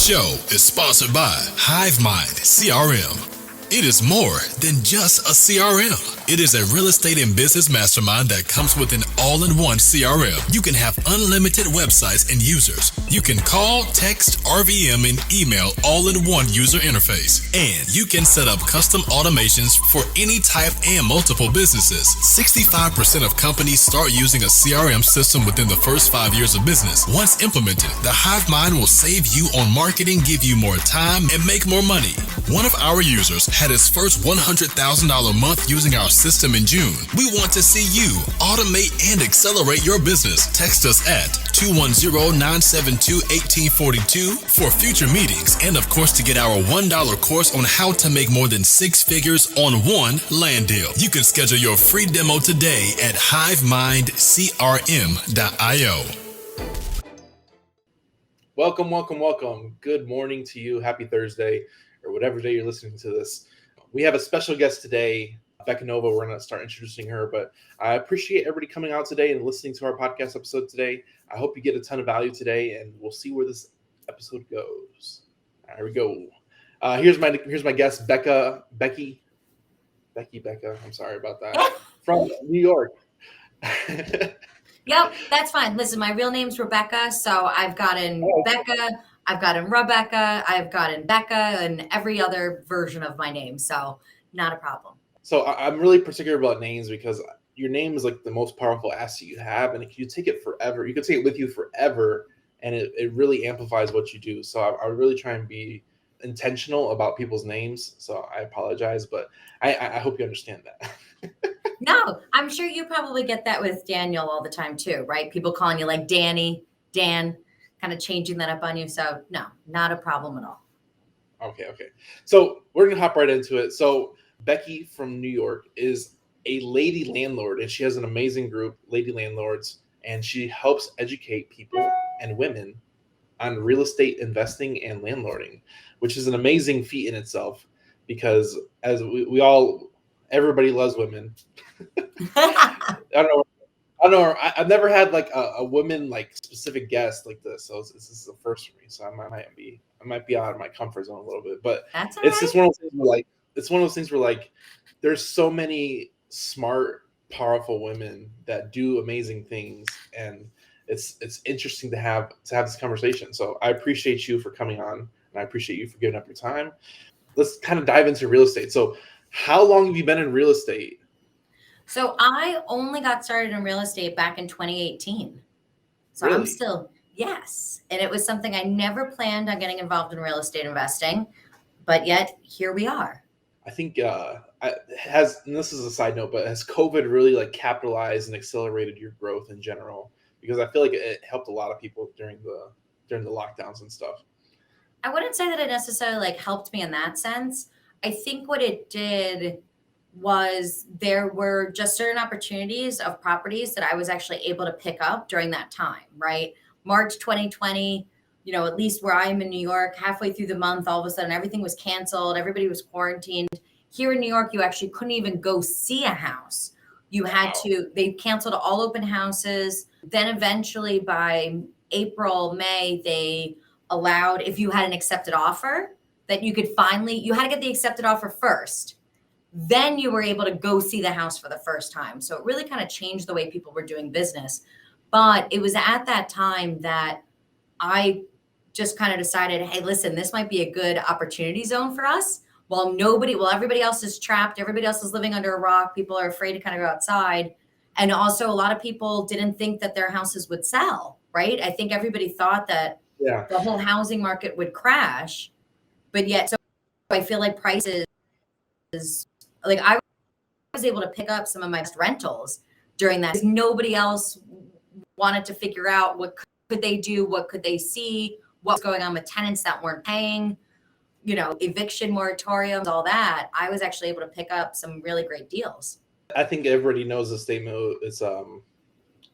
show is sponsored by HiveMind CRM. It is more than just a CRM. It is a real estate and business mastermind that comes with an all-in-one CRM. You can have unlimited websites and users. You can call, text, RVM, and email all in one user interface. And you can set up custom automations for any type and multiple businesses. 65% of companies start using a CRM system within the first 5 years of business. Once implemented, the HiveMind will save you on marketing, give you more time, and make more money. One of our users had his first $100,000 month using our system in June. We want to see you automate and accelerate your business. Text us at 210-972-1842 for future meetings, and of course to get our $1 course on how to make more than 6 figures on one land deal. You can schedule your free demo today at hivemindcrm.io. Welcome. Good morning to you. Happy Thursday, or whatever day you're listening to this. We have a special guest today, Becky. We're going to start introducing her, but I appreciate everybody coming out today and listening to our podcast episode today. I hope you get a ton of value today, and we'll see where this episode goes. Here we go. Here's my guest, Becky. I'm sorry about that. From New York. Yep, that's fine. Listen, my real name's Rebecca, so I've gotten Becca, I've gotten Rebecca, I've gotten Becca, and every other version of my name, so not a problem. So I'm really particular about names because your name is like the most powerful asset you have, and you take it forever. You can take it with you forever, and it really amplifies what you do. So I really try and be intentional about people's names. So I apologize, but I hope you understand that. No, I'm sure you probably get that with Daniel all the time too, right? People calling you like Danny, Dan, kind of changing that up on you. So no, not a problem at all. Okay. So we're going to hop right into it. So Becky from New York is a lady landlord, and she has an amazing group, Lady Landlords, and she helps educate people and women on real estate investing and landlording, which is an amazing feat in itself because as everybody loves women. I don't know. I've never had like a woman like specific guest like this, so this is the first for me. So I might be out of my comfort zone a little bit, but it's just one of those things where like there's so many smart, powerful women that do amazing things, and it's interesting to have this conversation. So I appreciate you for coming on, and I appreciate you for giving up your time. Let's kind of dive into real estate. So how long have you been in real estate? So I only got started in real estate back in 2018. So Really? I'm still, yes. And it was something I never planned on getting involved in real estate investing, but yet here we are. I think and this is a side note, but has COVID really like capitalized and accelerated your growth in general? Because I feel like it helped a lot of people during the lockdowns and stuff. I wouldn't say that it necessarily like helped me in that sense. I think what it did was there were just certain opportunities of properties that I was actually able to pick up during that time, right? March 2020, at least where I'm in New York, halfway through the month, all of a sudden everything was canceled. Everybody was quarantined. Here in New York, you actually couldn't even go see a house. You had they canceled all open houses. Then eventually by April, May, they allowed, if you had an accepted offer, that you had to get the accepted offer first. Then you were able to go see the house for the first time. So it really kind of changed the way people were doing business. But it was at that time that I just kind of decided, hey, listen, this might be a good opportunity zone for us. While everybody else is trapped, everybody else is living under a rock, people are afraid to kind of go outside. And also a lot of people didn't think that their houses would sell, right? I think everybody thought that the whole housing market would crash. But yet, so I feel like prices, like I was able to pick up some of my best rentals during that. Nobody else wanted to figure out what could they do, what could they see, what's going on with tenants that weren't paying, eviction moratoriums, all that. I was actually able to pick up some really great deals. I think everybody knows the statement. It's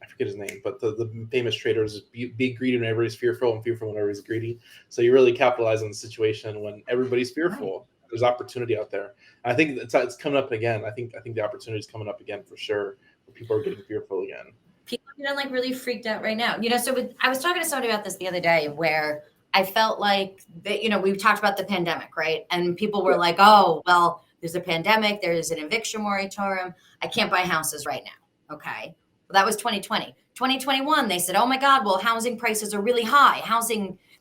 I forget his name, but the famous trader is be greedy when everybody's fearful and fearful when everybody's greedy. So you really capitalize on the situation when everybody's fearful. Right. There's opportunity out there. I think it's coming up again. I think the opportunity is coming up again for sure. Where people are getting fearful again. People are getting like really freaked out right now. So I was talking to somebody about this the other day where I felt like that, we've talked about the pandemic, right? And people were like, oh, well, there's a pandemic, there's an eviction moratorium. I can't buy houses right now. Okay. Well, that was 2020. 2021, they said, oh my God, well, housing prices are really high.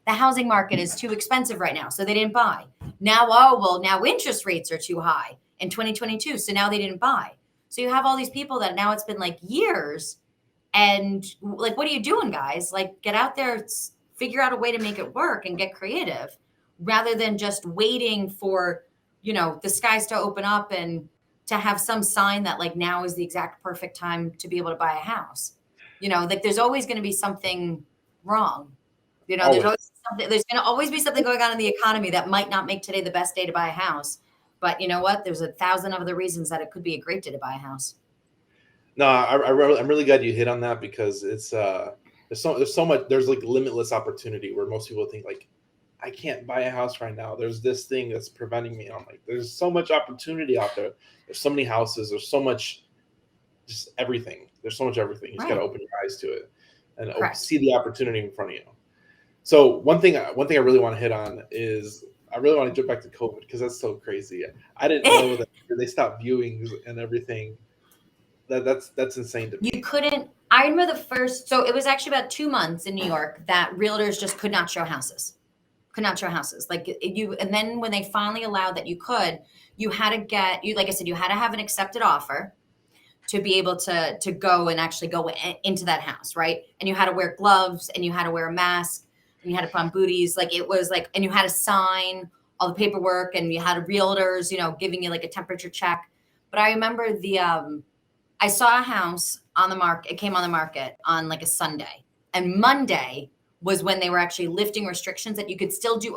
The housing market is too expensive right now. So they didn't buy. Now, oh, well, now interest rates are too high in 2022. So now they didn't buy. So you have all these people that now it's been like years. And like, what are you doing, guys? Like, get out there, figure out a way to make it work and get creative rather than just waiting for, the skies to open up and to have some sign that like now is the exact perfect time to be able to buy a house. Like there's always going to be something wrong. Always. There's going to always be something going on in the economy that might not make today the best day to buy a house. But you know what? There's 1,000 other reasons that it could be a great day to buy a house. No, I'm really glad you hit on that because it's there's so much, there's like limitless opportunity where most people think like, I can't buy a house right now. There's this thing that's preventing me. I'm like, there's so much opportunity out there. There's so many houses. There's so much, just everything. There's so much everything. You just got to open your eyes to it and see the opportunity in front of you. So one thing I really want to hit on is I really want to jump back to COVID because that's so crazy. I didn't know that they stopped viewings and everything. That's insane to me. You couldn't. I remember so it was actually about 2 months in New York that realtors just could not show houses. Like and then when they finally allowed that you could, you had to like I said, you had to have an accepted offer to be able to go and actually go into that house, right? And you had to wear gloves and you had to wear a mask and you had to put on booties. Like it was like, and you had to sign all the paperwork and you had realtors, giving you like a temperature check. But I remember I saw a house on the market. It came on the market on like a Sunday, and Monday was when they were actually lifting restrictions that you could still do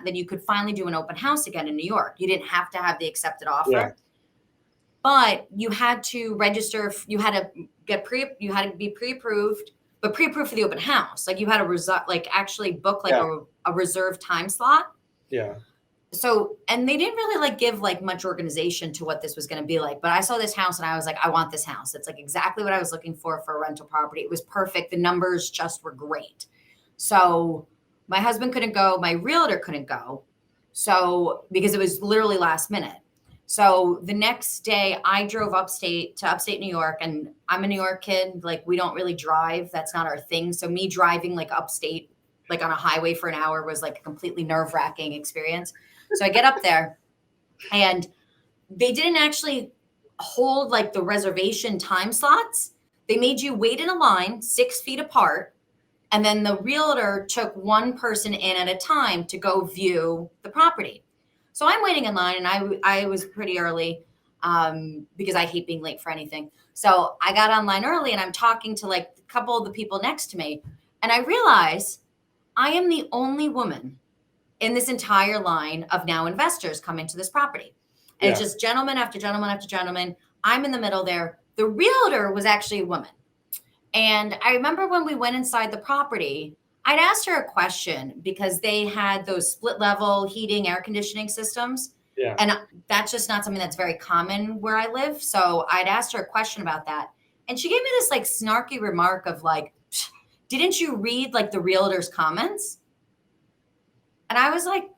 that you could finally do an open house again in New York. You didn't have to have the accepted offer, but you had to register. You had to you had to be pre-approved, but pre-approved for the open house. Like you had to actually book like a reserved time slot. Yeah. So, and they didn't really like give like much organization to what this was going to be like, but I saw this house and I was like, I want this house. It's like exactly what I was looking for a rental property. It was perfect. The numbers just were great. So my husband couldn't go. My realtor couldn't go. So, because it was literally last minute. So the next day I drove upstate New York, and I'm a New York kid. Like we don't really drive. That's not our thing. So me driving like upstate, like on a highway for an hour was like a completely nerve-wracking experience. So I get up there and they didn't actually hold like the reservation time slots. They made you wait in a line 6 feet apart. And then the realtor took one person in at a time to go view the property. So I'm waiting in line and I was pretty early because I hate being late for anything. So I got online early and I'm talking to like a couple of the people next to me. And I realize I am the only woman in this entire line of now investors coming to this property. And it's just gentleman after gentleman after gentleman. I'm in the middle there. The realtor was actually a woman. And I remember when we went inside the property, I'd asked her a question because they had those split level heating, air conditioning systems. Yeah. And that's just not something that's very common where I live. So I'd asked her a question about that. And she gave me this like snarky remark of like, didn't you read like the realtor's comments? And I was like,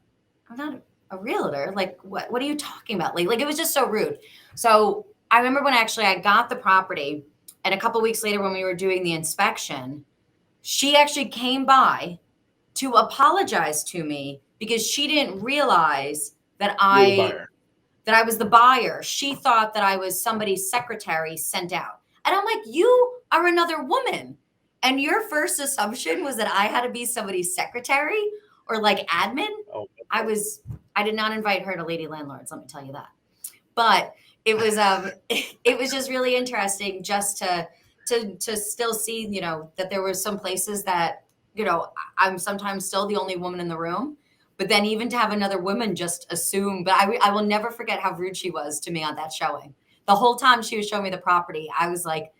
I'm not a realtor. Like, what are you talking about? Like it was just so rude. So I remember when actually I got the property, and a couple of weeks later when we were doing the inspection, she actually came by to apologize to me because she didn't realize that I was the buyer. She thought that I was somebody's secretary sent out. And I'm like, you are another woman. And your first assumption was that I had to be somebody's secretary or like admin. Oh. I did not invite her to Lady Landlords, let me tell you that. But it was it was just really interesting just to still see, that there were some places that, I'm sometimes still the only woman in the room. But then even to have another woman just assume, but I will never forget how rude she was to me on that showing. The whole time she was showing me the property, I was like,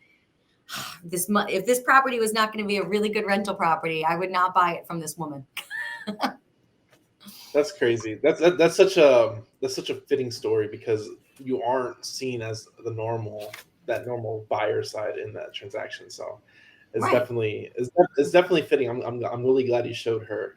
if this property was not going to be a really good rental property, I would not buy it from this woman. That's crazy. That's such a fitting story because you aren't seen as that normal buyer side in that transaction. So it's definitely fitting. I'm really glad you showed her.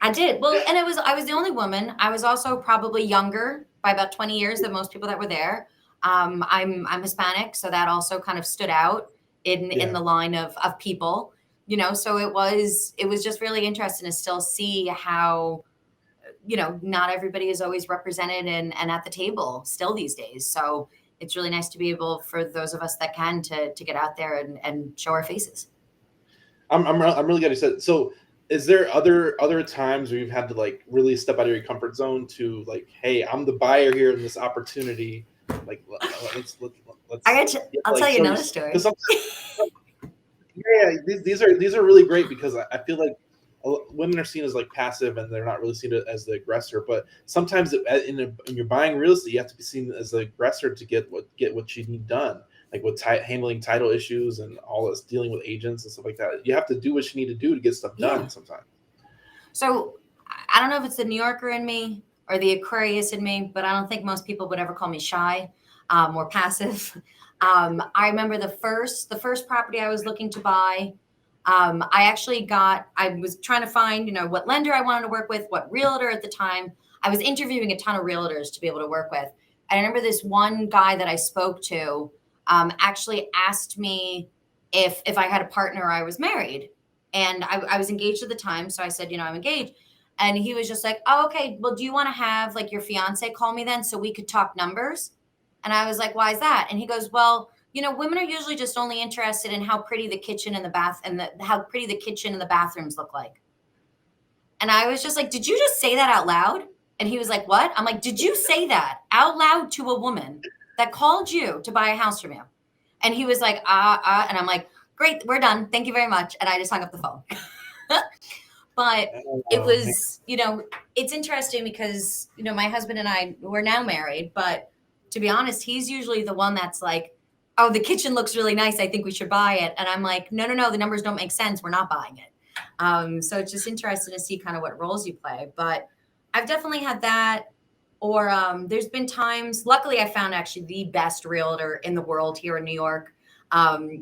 I did. Well, and I was the only woman. I was also probably younger by about 20 years than most people that were there. I'm Hispanic, so that also kind of stood out in the line of people, so it was just really interesting to still see how, not everybody is always represented and at the table still these days. So it's really nice to be able, for those of us that can, to get out there and show our faces. I'm really glad you said. So, is there other times where you've had to like really step out of your comfort zone to like, hey, I'm the buyer here in this opportunity. Like, let's I'll tell you another story. Yeah, these are really great because I feel like women are seen as like passive and they're not really seen as the aggressor. But sometimes in you're buying real estate, you have to be seen as the aggressor to get what you need done, like with handling title issues and all this, dealing with agents and stuff like that. You have to do what you need to do to get stuff done sometimes. So I don't know if it's the New Yorker in me or the Aquarius in me, but I don't think most people would ever call me shy or passive. I remember the first property I was looking to buy. I was trying to find, what lender I wanted to work with, what realtor at the time. I was interviewing a ton of realtors to be able to work with. And I remember this one guy that I spoke to actually asked me if I had a partner or I was married. And I was engaged at the time. So I said, I'm engaged. And he was just like, oh, okay, well, do you want to have like your fiance call me then so we could talk numbers? And I was like, why is that? And he goes, well, women are usually just only interested in how pretty the kitchen and how pretty the kitchen and the bathrooms look like. And I was just like, did you just say that out loud? And he was like, what? I'm like, did you say that out loud to a woman that called you to buy a house from you? And he was like, and I'm like, great, we're done. Thank you very much. And I just hung up the phone. But it was, it's interesting because, my husband and I, we're now married, but to be honest, he's usually the one that's like, oh, the kitchen looks really nice, I think we should buy it. And I'm like, no, the numbers don't make sense. We're not buying it. So it's just interesting to see kind of what roles you play. But I've definitely had that. Or there's been times, luckily I found actually the best realtor in the world here in New York.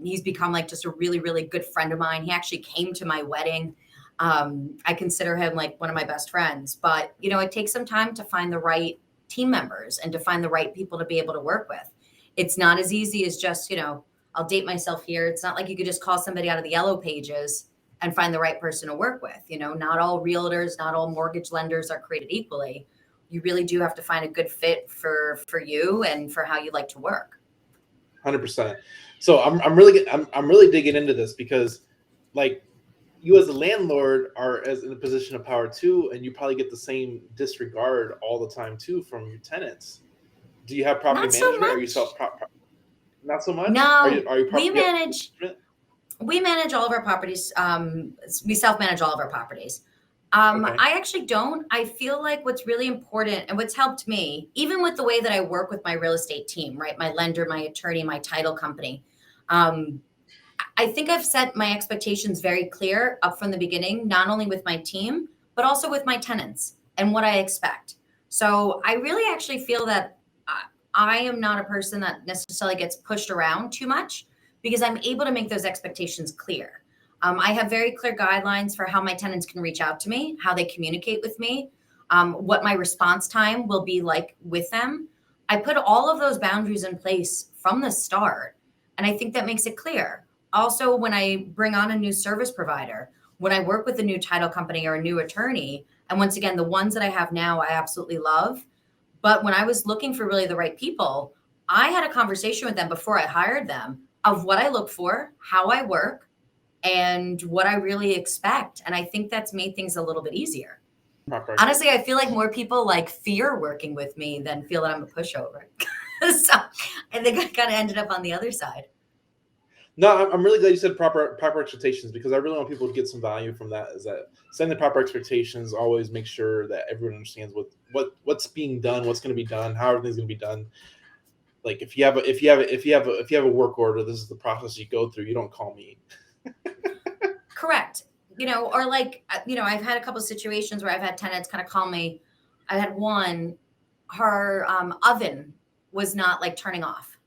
He's become like just a really, really good friend of mine. He actually came to my wedding. I consider him like one of my best friends. But, it takes some time to find the right team members and to find the right people to be able to work with. It's not as easy as just, I'll date myself here. It's not like you could just call somebody out of the yellow pages and find the right person to work with. Not all realtors, not all mortgage lenders are created equally. You really do have to find a good fit for you and for how you like to work. 100%. So I'm really digging into this because like you as a landlord are as in a position of power too, and you probably get the same disregard all the time too from your tenants. Do you have property management? Or you self not so much? No, are you we manage all of our properties. We self-manage all of our properties. Okay. I actually don't. I feel like what's really important and what's helped me, even with the way that I work with my real estate team, right? My lender, my attorney, my title company. I think I've set my expectations very clear up from the beginning, not only with my team, but also with my tenants and what I expect. So I really actually feel that I am not a person that necessarily gets pushed around too much because I'm able to make those expectations clear. I have very clear guidelines for how my tenants can reach out to me, how they communicate with me, what my response time will be like with them. I put all of those boundaries in place from the start, and I think that makes it clear. Also, when I bring on a new service provider, when I work with a new title company or a new attorney, and once again, the ones that I have now, I absolutely love. But when I was looking for really the right people, I had a conversation with them before I hired them of what I look for, how I work, and what I really expect. And I think that's made things a little bit easier. Honestly, I feel like more people like fear working with me than feel that I'm a pushover. So I think I kind of ended up on the other side. No, I'm really glad you said proper expectations because I really want people to get some value from that. Is that setting the proper expectations, always make sure that everyone understands what's being done, what's going to be done, how everything's going to be done. Like if you have a work order, this is the process you go through. You don't call me. Correct. Or like, I've had a couple of situations where I've had tenants kind of call me. I had one, her oven was not like turning off,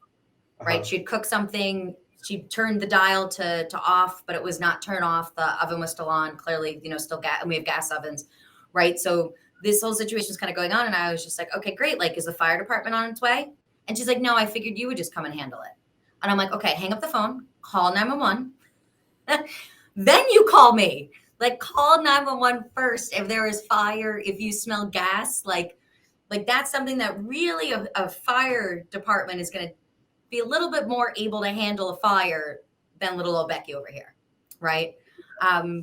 right? She'd cook something. She turned the dial to off, but it was not turned off. The oven was still on. Clearly, still gas. And we have gas ovens, right? So this whole situation is kind of going on, and I was just like, okay, great. Like, is the fire department on its way? And she's like, no, I figured you would just come and handle it. And I'm like, okay, hang up the phone, call 911. Then you call me. Like, call 911 first if there is fire, if you smell gas. Like that's something that really a fire department is going to be a little bit more able to handle a fire than little old Becky over here, right?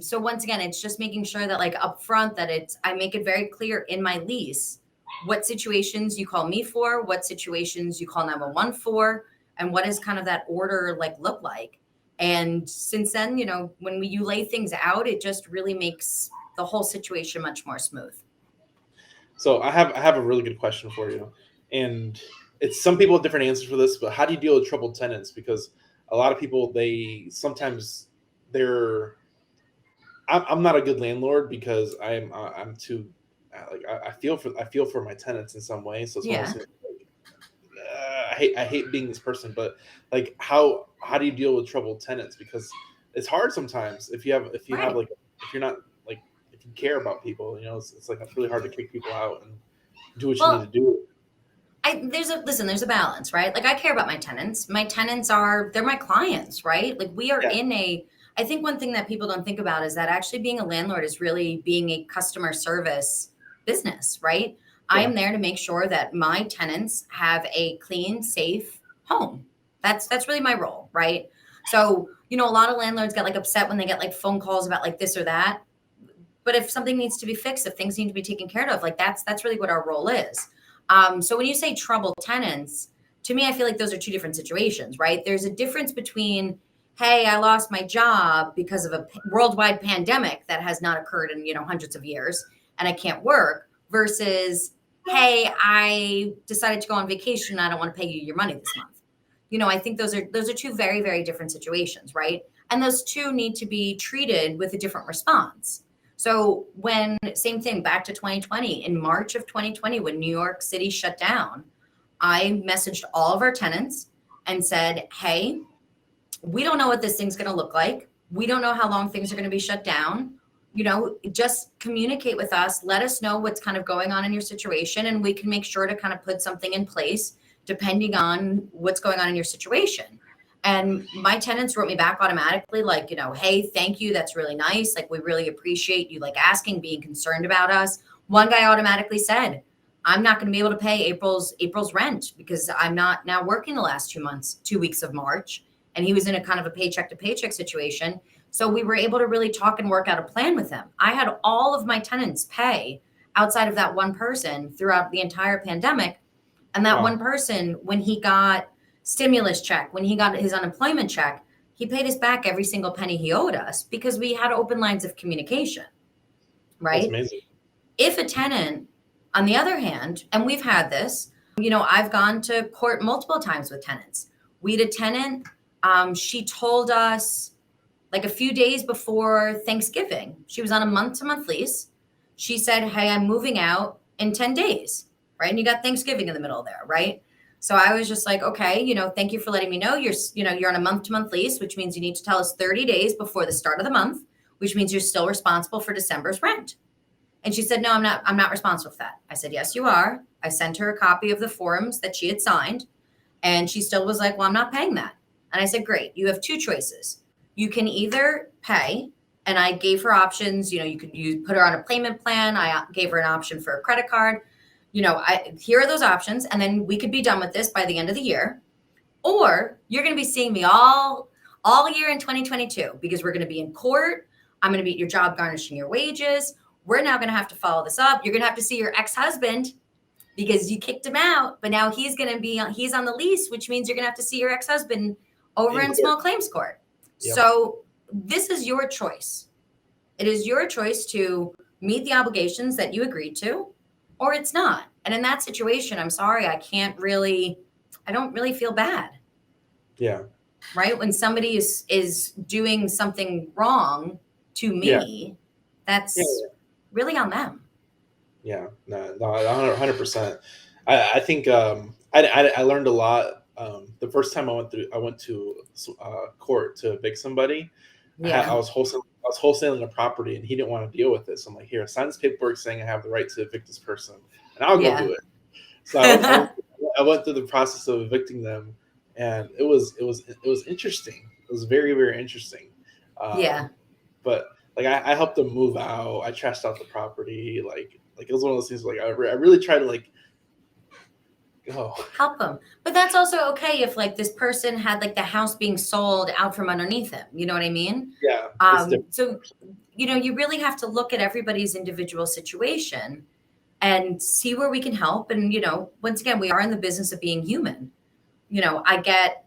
So once again, it's just making sure that like up front that I make it very clear in my lease what situations you call me for, what situations you call 911 for, and what does kind of that order like look like. And since then, when you lay things out, it just really makes the whole situation much more smooth. So I have a really good question for you, and it's some people have different answers for this, but how do you deal with troubled tenants? Because a lot of people, I'm not a good landlord because I'm too like I feel for my tenants in some way. So it's almost like, I hate being this person, but like how do you deal with troubled tenants? Because it's hard sometimes if you have like if you're not like if you care about people, it's like it's really hard to kick people out and do what you need to do. There's a balance, right? Like I care about my tenants. My tenants they're my clients, right? Like we are I think one thing that people don't think about is that actually being a landlord is really being a customer service business, right? Yeah. I am there to make sure that my tenants have a clean, safe home. That's really my role, right? So, a lot of landlords get like upset when they get like phone calls about like this or that. But if something needs to be fixed, if things need to be taken care of, like that's really what our role is. So when you say troubled tenants, to me, I feel like those are two different situations, right? There's a difference between, hey, I lost my job because of a worldwide pandemic that has not occurred in, hundreds of years and I can't work versus, hey, I decided to go on vacation and I don't want to pay you your money this month. I think those are two very, very different situations, right? And those two need to be treated with a different response. So same thing, back to 2020, in March of 2020, when New York City shut down, I messaged all of our tenants and said, hey, we don't know what this thing's going to look like. We don't know how long things are going to be shut down. Just communicate with us. Let us know what's kind of going on in your situation, and we can make sure to kind of put something in place depending on what's going on in your situation. And my tenants wrote me back automatically, like, hey, thank you. That's really nice. Like, we really appreciate you, like, asking, being concerned about us. One guy automatically said, I'm not going to be able to pay April's rent because I'm not now working the last 2 weeks of March. And he was in a kind of a paycheck to paycheck situation. So we were able to really talk and work out a plan with him. I had all of my tenants pay outside of that one person throughout the entire pandemic. And that one person, when he got stimulus check, when he got his unemployment check, he paid us back every single penny he owed us because we had open lines of communication, right? That's amazing. If a tenant, on the other hand, and we've had this, I've gone to court multiple times with tenants. We had a tenant, she told us like a few days before Thanksgiving, she was on a month-to-month lease. She said, hey, I'm moving out in 10 days, right? And you got Thanksgiving in the middle there, right? So I was just like, okay, thank you for letting me know you're on a month-to-month lease, which means you need to tell us 30 days before the start of the month, which means you're still responsible for December's rent. And she said, no, I'm not responsible for that. I said, yes, you are. I sent her a copy of the forms that she had signed, and she still was like, well, I'm not paying that. And I said, great, you have two choices. You can either pay, and I gave her options. You could put her on a payment plan. I gave her an option for a credit card. Here are those options, and then we could be done with this by the end of the year. Or you're going to be seeing me all year in 2022 because we're going to be in court. I'm going to be at your job garnishing your wages. We're now going to have to follow this up. You're going to have to see your ex-husband because you kicked him out, but now he's on the lease, which means you're going to have to see your ex-husband over in small claims court. Yep. So this is your choice. It is your choice to meet the obligations that you agreed to, or it's not. And in that situation, I'm sorry, I don't really feel bad. Yeah. Right? When somebody is doing something wrong to me, that's really on them. Yeah, no, 100%. I think I learned a lot. The first time I went to court to evict somebody, I was wholesaling was wholesaling a property and he didn't want to deal with this. I'm like, here, sign this paperwork saying I have the right to evict this person, and I'll go do it. So I went through the process of evicting them, and it was interesting. It was very, very interesting. But like I helped them move out. I trashed out the property. Like it was one of those things. Like I really tried to like help them. But that's also okay if like this person had like the house being sold out from underneath him. You know what I mean? Yeah. So you really have to look at everybody's individual situation and see where we can help. And once again, we are in the business of being human. I get,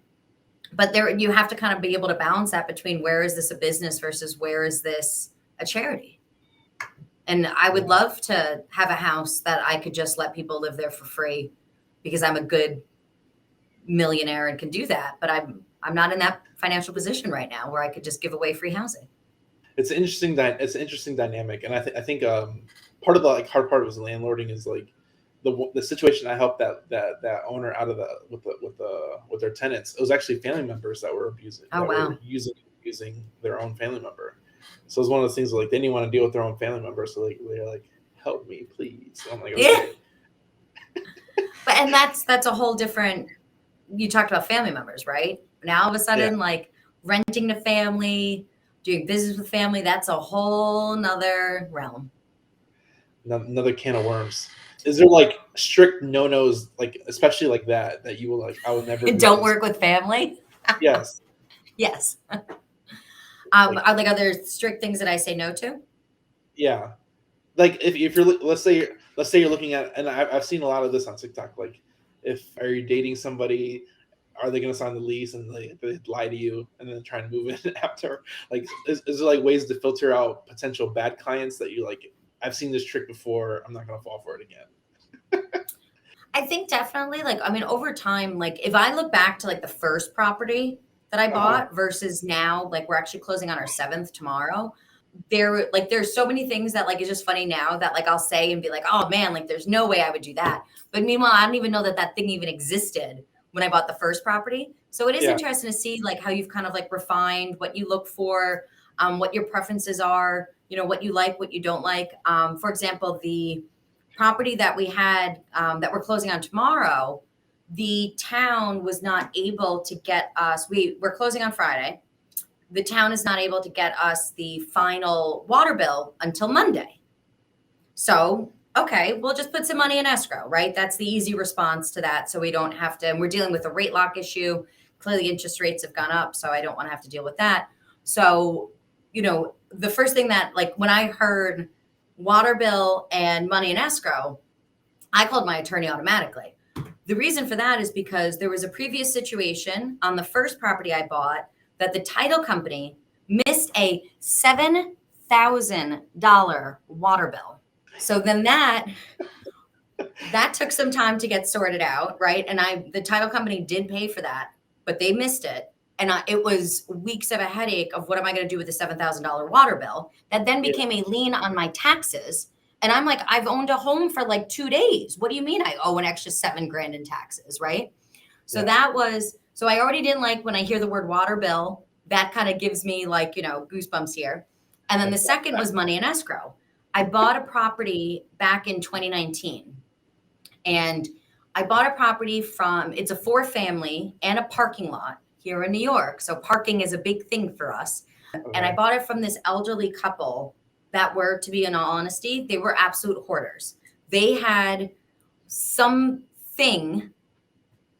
but there you have to kind of be able to balance that between where is this a business versus where is this a charity. And I would love to have a house that I could just let people live there for free because I'm a good millionaire and can do that. But I'm not in that financial position right now where I could just give away free housing. It's an interesting dynamic, and I think part of the like hard part was landlording is like the situation I helped that owner out of with their tenants. It was actually family members that were abusing. Were using their own family member. So it was one of those things where, like, they didn't want to deal with their own family member, so they're like, help me, please. So I'm like, okay. And that's a whole different. You talked about family members, right? Now all of a sudden, like renting to family, doing business with family, that's a whole nother realm. Another can of worms. Is there like strict no-nos, like especially like that you will like? I would never. Don't work with family. Yes. Yes. Are there strict things that I say no to? Yeah, like if you're let's say you're looking at, and I've seen a lot of this on TikTok. Like, are you dating somebody? Are they going to sign the lease and they lie to you and then try and move in after? Like, is there like ways to filter out potential bad clients that you like? I've seen this trick before. I'm not going to fall for it again. I think definitely, like, I mean, over time, like if I look back to like the first property that I bought versus now, like we're actually closing on our 7th tomorrow. There's so many things that like, it's just funny now that like I'll say and be like, oh man, like there's no way I would do that. But meanwhile, I don't even know that thing even existed when I bought the first property. So it is interesting to see like how you've kind of like refined what you look for, what your preferences are, what you like, what you don't like. For example, the property that we had that we're closing on tomorrow, the town was not able to get us, we're closing on Friday. The town is not able to get us the final water bill until Monday. So, okay, we'll just put some money in escrow, right? That's the easy response to that. So we don't have to, and we're dealing with a rate lock issue. Clearly interest rates have gone up, so I don't want to have to deal with that. So, the first thing that like when I heard water bill and money in escrow, I called my attorney automatically. The reason for that is because there was a previous situation on the first property I bought that the title company missed a $7,000 water bill. So then that took some time to get sorted out, right? And the title company did pay for that, but they missed it. And it was weeks of a headache of what am I going to do with the $7,000 water bill that then became a lien on my taxes. And I'm like, I've owned a home for like 2 days. What do you mean I owe an extra $7,000 in taxes, right? So so I already didn't like when I hear the word water bill, that kind of gives me like, goosebumps here. And then the second was money in escrow. I bought a property back in 2019 and I bought a property it's a 4-family and a parking lot here in New York. So parking is a big thing for us. Okay. And I bought it from this elderly couple that were, to be in all honesty, they were absolute hoarders. They had something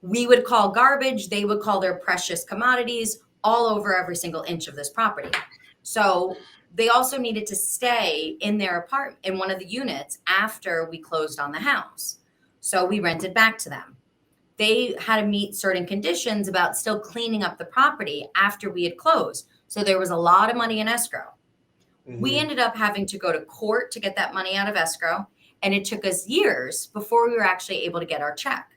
we would call garbage. They would call their precious commodities all over every single inch of this property. So they also needed to stay in their apartment in one of the units after we closed on the house. So we rented back to them. They had to meet certain conditions about still cleaning up the property after we had closed. So there was a lot of money in escrow. Mm-hmm. We ended up having to go to court to get that money out of escrow. And it took us years before we were actually able to get our check.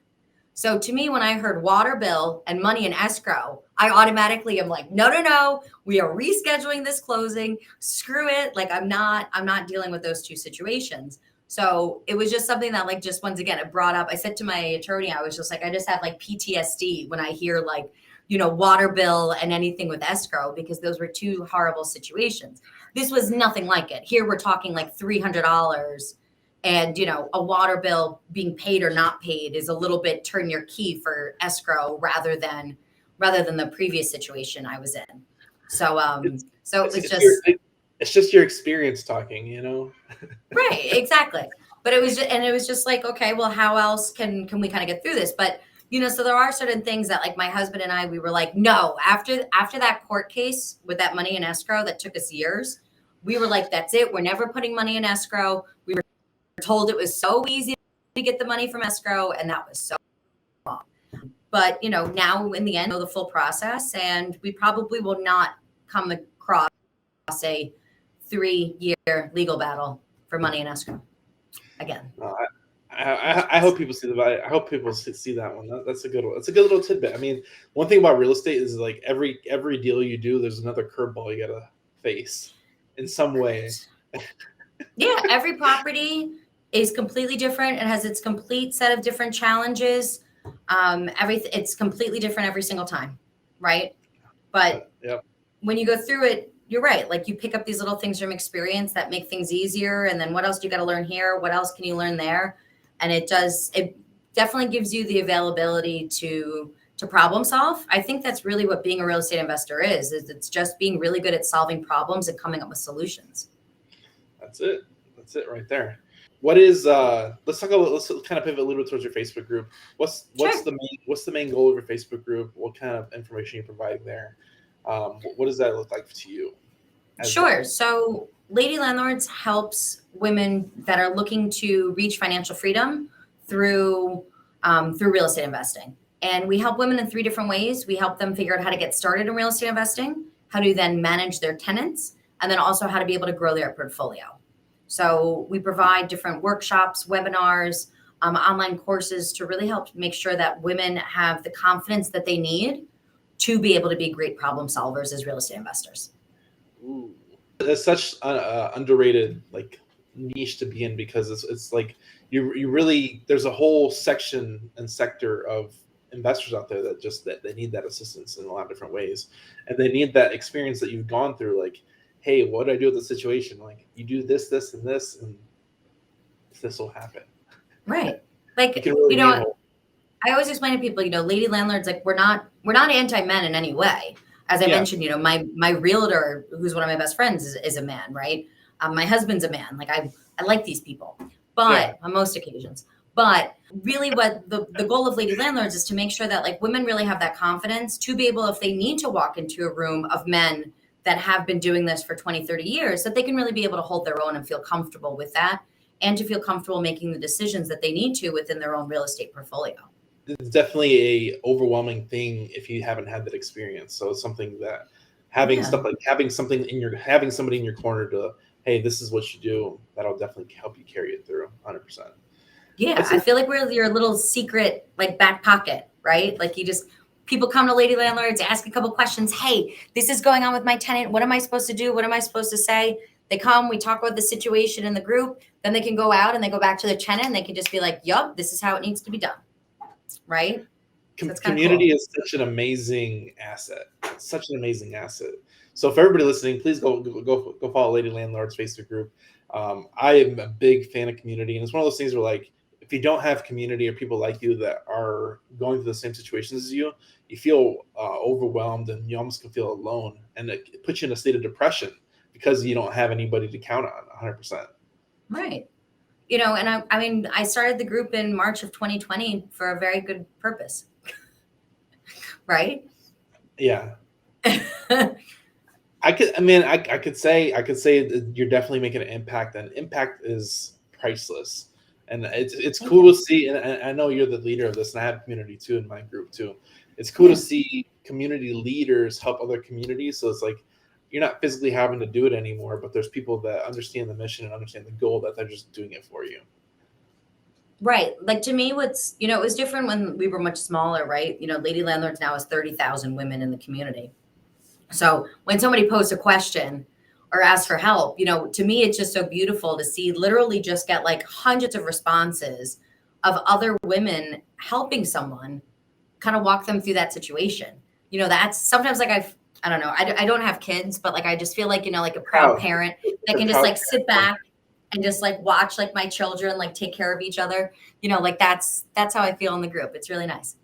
So to me, when I heard water bill and money in escrow, I automatically am like, no, we are rescheduling this closing. Screw it. Like I'm not dealing with those two situations. So it was just something that like, just once again, it brought up, I said to my attorney, I was just like, I just have like PTSD when I hear like, water bill and anything with escrow, because those were two horrible situations. this was nothing like it. Here we're talking like $300, and a water bill being paid or not paid is a little bit turn your key for escrow rather than the previous situation I was in. So it's just your experience talking. Right, exactly. But it was just like, okay, well, how else can we kind of get through this? But so there are certain things that, like, my husband and I, we were like, no, after that court case with that money in escrow that took us years, we were like, that's it. We're never putting money in escrow. We were told it was so easy to get the money from escrow, and that was so wrong. But now in the end, know the full process, and we probably will not come across a 3-year legal battle for money in escrow again. I hope people see I hope people see that one. That's a good one. It's a good little tidbit. I mean, one thing about real estate is, like, every deal you do, there's another curveball you gotta face in some way. Yeah, every property is completely different. It has its complete set of different challenges. It's completely different every single time, right? But when you go through it, you're right. Like, you pick up these little things from experience that make things easier. And then what else do you got to learn here? What else can you learn there? And it definitely gives you the availability to problem solve. I think that's really what being a real estate investor is it's just being really good at solving problems and coming up with solutions. That's it right there. What is let's kind of pivot a little bit towards your Facebook group. What's the main goal of your Facebook group? What kind of information you're providing there? What does that look like to you? Sure. So Lady Landlords helps women that are looking to reach financial freedom through real estate investing. And we help women in 3 different ways. We help them figure out how to get started in real estate investing, how to then manage their tenants, and then also how to be able to grow their portfolio. So we provide different workshops, webinars, online courses to really help make sure that women have the confidence that they need to be able to be great problem solvers as real estate investors. Ooh. That's such underrated, like, niche to be in, because it's like you really, there's a whole section and sector of investors out there that they need that assistance in a lot of different ways, and they need that experience that you've gone through. Like, hey, what do I do with the situation? Like, you do this, and this, and this will happen. Right. Like, really I always explain to people, Lady Landlords, like, we're not anti-men in any way. As I mentioned, my realtor, who's one of my best friends, is a man, right? My husband's a man. Like, I like these people, but on most occasions. But really, what the goal of Lady Landlords is to make sure that, like, women really have that confidence to be able, if they need to walk into a room of men that have been doing this for 20, 30 years, that they can really be able to hold their own and feel comfortable with that, and to feel comfortable making the decisions that they need to within their own real estate portfolio. It's definitely a overwhelming thing if you haven't had that experience. So it's something that having somebody in your corner to, hey, this is what you do, that'll definitely help you carry it through 100%. Yeah, I feel like we're your little secret, like, back pocket, right? Like, people come to Lady Landlords, ask a couple questions. Hey, this is going on with my tenant. What am I supposed to do? What am I supposed to say? They come, we talk about the situation in the group. Then they can go out and they go back to the tenant and they can just be like, yup, this is how it needs to be done. Right? Community is such an amazing asset. Such an amazing asset. So for everybody listening, please go follow Lady Landlords Facebook group. I am a big fan of community, and it's one of those things where, like, if you don't have community or people like you that are going through the same situations as you, you feel overwhelmed, and you almost can feel alone, and it puts you in a state of depression because you don't have anybody to count on 100%. Right. And I mean, I started the group in March of 2020 for a very good purpose. Right? Yeah. I could say that you're definitely making an impact, and impact is priceless. And it's cool to see, and I know you're the leader of this, and I have community too in my group too. It's cool to see community leaders help other communities. So it's like, you're not physically having to do it anymore, but there's people that understand the mission and understand the goal, that they're just doing it for you. Right. Like, to me, it was different when we were much smaller, right? Lady Landlords now has 30,000 women in the community. So when somebody posts a question or asks for help, to me, it's just so beautiful to see literally just get, like, hundreds of responses of other women helping someone kind of walk them through that situation. That's sometimes, like, I don't know. I don't have kids, but like I just feel like, you know, like a proud Proud. parent that The can just proud like sit back and just like watch like my children like take care of each other. You know, like that's how I feel in the group. It's really nice.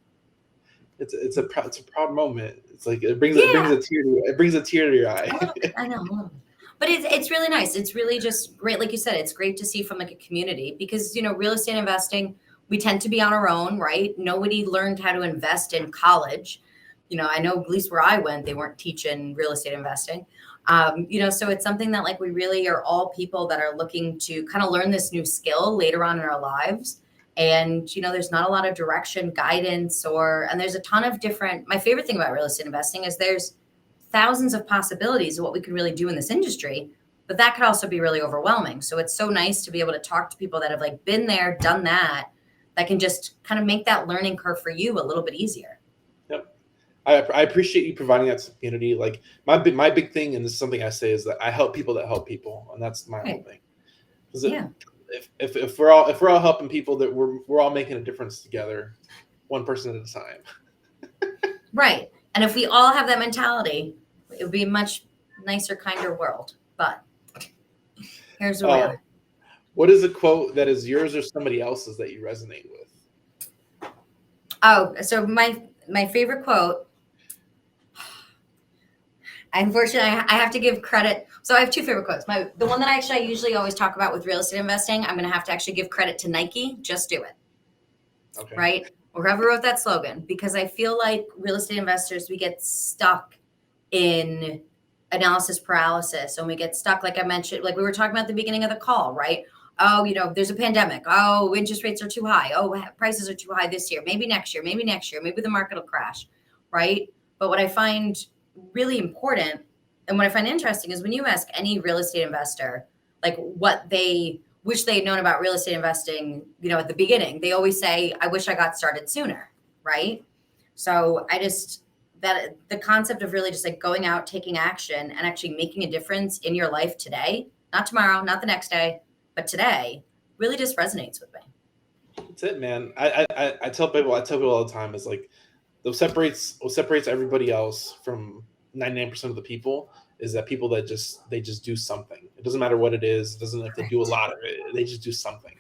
It's a proud moment. It's like it brings Yeah, a tear to your eye. a little bit. I know. A little bit. But it's really nice. It's really just great. Like you said, it's great to see from like a community because, you know, real estate investing, we tend to be on our own, right? Nobody learned how to invest in college. You know, I know at least where I went, they weren't teaching real estate investing. You know, so it's something that like we really are all people that are looking to kind of learn this new skill later on in our lives. And, you know, there's not a lot of direction, guidance, and there's a ton of different. My favorite thing about real estate investing is there's thousands of possibilities of what we can really do in this industry, but that could also be really overwhelming. So it's so nice to be able to talk to people that have like been there, done that, that can just kind of make that learning curve for you a little bit easier. Yep. I appreciate you providing that to the community. Like my big thing, and this is something I say, is that I help people that help people, and that's my whole Right. thing. 'Cause Yeah. if we're all helping people, that we're all making a difference together, one person at a time. Right. And if we all have that mentality, it would be a much nicer, kinder world. But here's where we are. What is a quote that is yours or somebody else's that you resonate with? Oh, so my favorite quote. Unfortunately, I have to give credit. So I have two favorite quotes. The one that I usually always talk about with real estate investing, I'm going to have to actually give credit to Nike. Just do it. Okay. Right? Or whoever wrote that slogan, because I feel like real estate investors, we get stuck in analysis paralysis, and we get stuck, like I mentioned, like we were talking about at the beginning of the call, right? Oh, you know, there's a pandemic. Oh, interest rates are too high. Oh, prices are too high this year. Maybe next year. Maybe next year. Maybe the market will crash, right? But what I find really important and what I find interesting is when you ask any real estate investor, like what they wish they had known about real estate investing, you know, at the beginning, they always say, I wish I got started sooner, right? So that the concept of really just like going out, taking action, and actually making a difference in your life today, not tomorrow, not the next day, but today, really just resonates with me. That's it, man. I tell people all the time is like what separates everybody else from 99% of the people is that people that they just do something. It doesn't matter what it is. It doesn't if they do a Correct. lot of it. They just do something.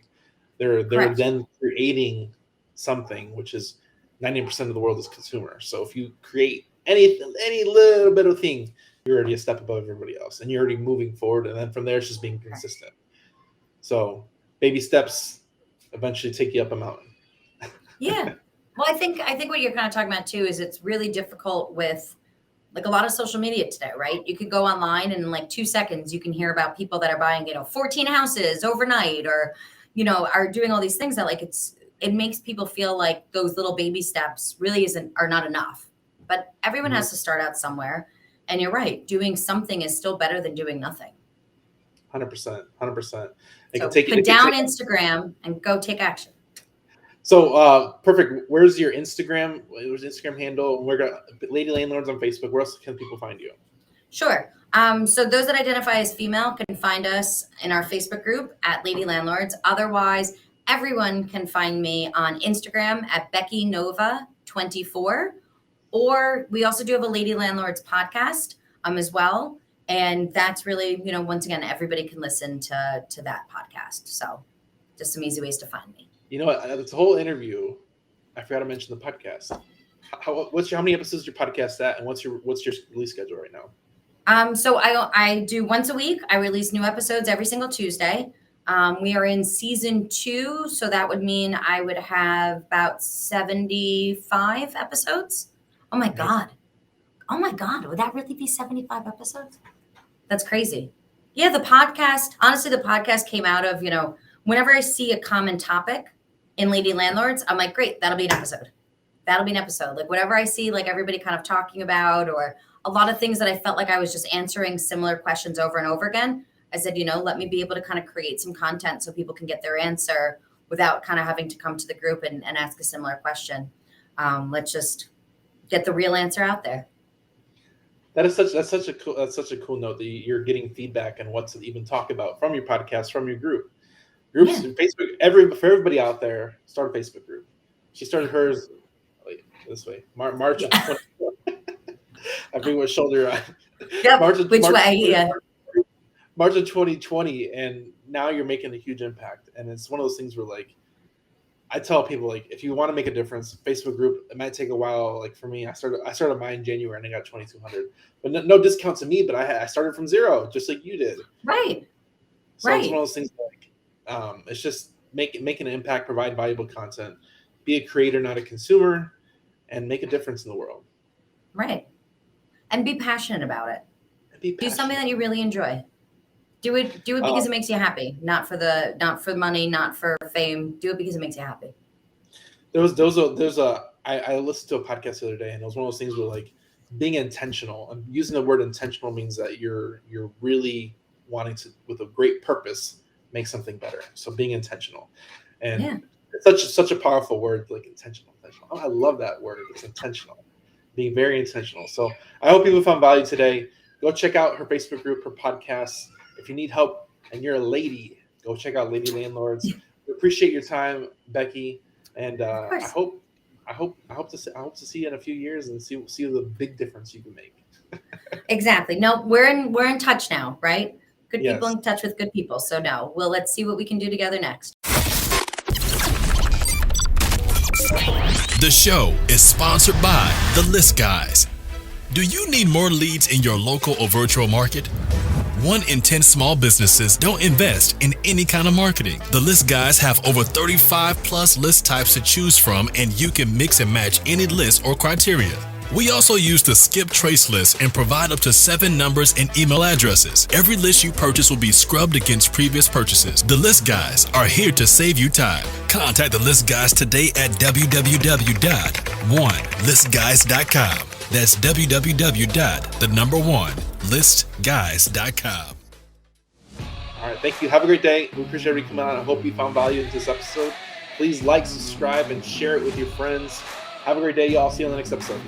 They're Correct. then creating something, which is 90% of the world is consumer. So if you create any little bit of thing, you're already a step above everybody else, and you're already moving forward. And then from there, it's just being consistent. So baby steps eventually take you up a mountain. Yeah. Well, I think what you're kind of talking about too is it's really difficult with like a lot of social media today, right? You could go online and in like 2 seconds you can hear about people that are buying, you know, 14 houses overnight, or, you know, are doing all these things that like it makes people feel like those little baby steps really are not enough. But everyone has to start out somewhere. And you're right, doing something is still better than doing nothing. 100%. 100%. So put down Instagram and go take action. So perfect. Where's your Instagram? Where's the Instagram handle? We're gonna Lady Landlords on Facebook. Where else can people find you? Sure. So those that identify as female can find us in our Facebook group at Lady Landlords. Otherwise, everyone can find me on Instagram at Becky Nova 24. Or we also do have a Lady Landlords podcast as well. And that's really, you know, once again, everybody can listen to that podcast. So just some easy ways to find me. You know what? This whole interview, I forgot to mention the podcast. How many episodes is your podcast at, and what's your release schedule right now? So I do once a week. I release new episodes every single Tuesday. We are in season 2, so that would mean I would have about 75 episodes. Oh my God. Would that really be 75 episodes? That's crazy. Yeah, the podcast came out of, you know, whenever I see a common topic in Lady Landlords, I'm like, great, that'll be an episode. Like whatever I see, like everybody kind of talking about, or a lot of things that I felt like I was just answering similar questions over and over again. I said, you know, let me be able to kind of create some content so people can get their answer without kind of having to come to the group and ask a similar question. Let's just get the real answer out there. That's such a cool note that you're getting feedback and what to even talk about from your podcast, from your groups, Yeah. Facebook. For everybody out there, start a Facebook group. She started hers this way, March of 24. I forget what shoulder. Yep. March of, Which March, way? Yeah. March of 2020, and now you're making a huge impact. And it's one of those things where, like, I tell people, like, if you want to make a difference, Facebook group, it might take a while. Like for me, I started mine in January and I got 2,200, but no discount to me. But I started from zero, just like you did. Right. So it's one of those things like, it's just make an impact, provide valuable content, be a creator, not a consumer, and make a difference in the world. Right. And be passionate about it. Do something that you really enjoy. Do it because it makes you happy, not for money, not for fame. Do it because it makes you happy. I listened to a podcast the other day, and it was one of those things where, like, being intentional, and using the word intentional means that you're really wanting to, with a great purpose, make something better. So being intentional, and it's such a powerful word, like intentional. Oh, I love that word. It's intentional, being very intentional. So I hope people found value today. Go check out her Facebook group, her podcast. If you need help and you're a lady, go check out Lady Landlords. We appreciate your time, Becky, and I hope to see you in a few years and see the big difference you can make. Exactly. No, we're in touch now, right? Good people in touch with good people. So no, let's see what we can do together next. The show is sponsored by The List Guys. Do you need more leads in your local or virtual market? 1 in 10 small businesses don't invest in any kind of marketing. The List Guys have over 35 plus list types to choose from, and you can mix and match any list or criteria. We also use the skip trace list and provide up to 7 numbers and email addresses. Every list you purchase will be scrubbed against previous purchases. The List Guys are here to save you time. Contact the List Guys today at www.1listguys.com. That's www.1listguys.com. All right, thank you. Have a great day. We appreciate everybody coming on. I hope you found value in this episode. Please like, subscribe, and share it with your friends. Have a great day, y'all. See you on the next episode.